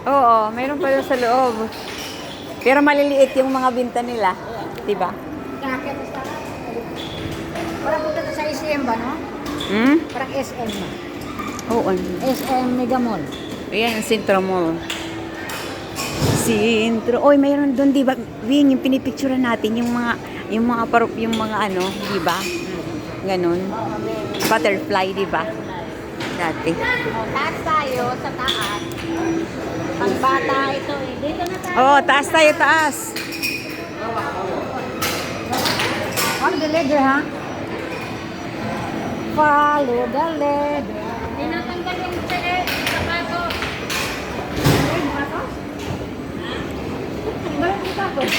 Oo, mayroon pala sa loob. Pero maliliit yung mga binta nila. Diba? Kakit sa parang punta to sa SM ba, no? Hmm? Parang SM na. Oo. SM Mega Mall. Ayan, ang Sintro Mall. Sintro. Oy, mayroon doon, di ba? Wing, yung pinipicturean natin, yung mga ano, di ba? Ganon. Butterfly, di ba? Dati. Oh, taas tayo sa taas. Pangbata ito eh. Dito na tayo. Oh, taas tayo, taas. Follow the leader, ha? Follow the leader. Tinatanggal yung sapatos. Ay, sapatos? Tanggal yung sapatos.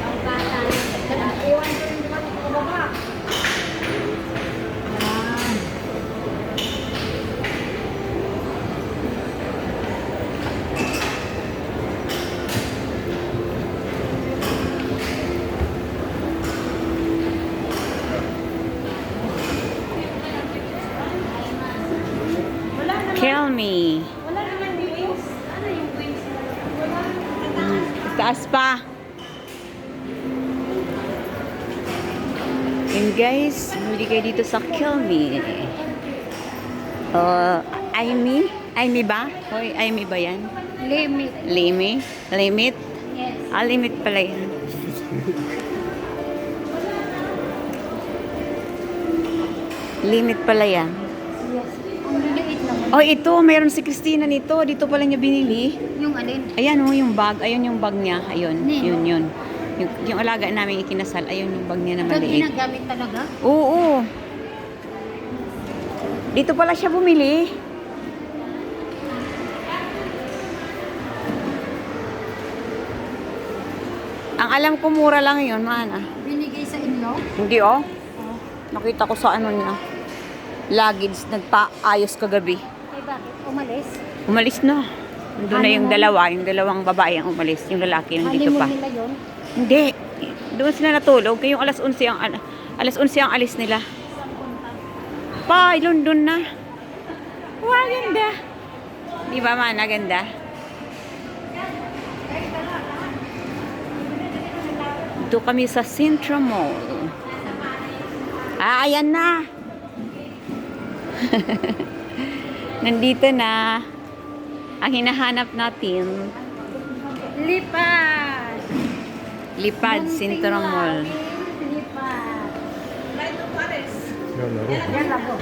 Ang bata. Iwan ko rin naman sa baba. Ayan. Kill me. Wala naman wings. Ano yung wings? Wala. Taas pa. And guys, muli kayo dito sa Kill Me. Aimee? Aimee ba? Hoy, Aimee ba yan? Limit. Limit? Limit? Yes. Limit pala yan. Limit pala yan. Yes. Ang liliit naman. Oh, ito, mayroon si Christina nito. Dito pala niya binili. Yung alin? Ayan oh, yung bag. Ayun yung bag niya. Ayun, Nino? yun. Yung alaga namin ikinasal. Ayun yung bag niya na Ito maliit. ginagamit talaga? Oo. Dito pala siya bumili. Ang alam ko mura lang yun, mana. Binigay sa inyo? Hindi oh. Oh. Nakita ko sa ano niya. Luggage, nagpaayos kagabi. Eh bakit? Umalis? Umalis na. Doon na yung Honeymoon? dalawang babae ang umalis. Yung lalaki nandito Honeymoon pa. nila yun? Hindi. Doon sila natulog. Kaya yung alas 11 ang alis nila. Pa, London na. Wow, ganda. Di ba, mana? Ganda. Dito kami sa Sintra Mall. Ah, ayan na. Nandito na. Ang hinahanap natin. Lipad! Lipad, Sintra Mall. Lipad. Yan, laro. Yan lang po.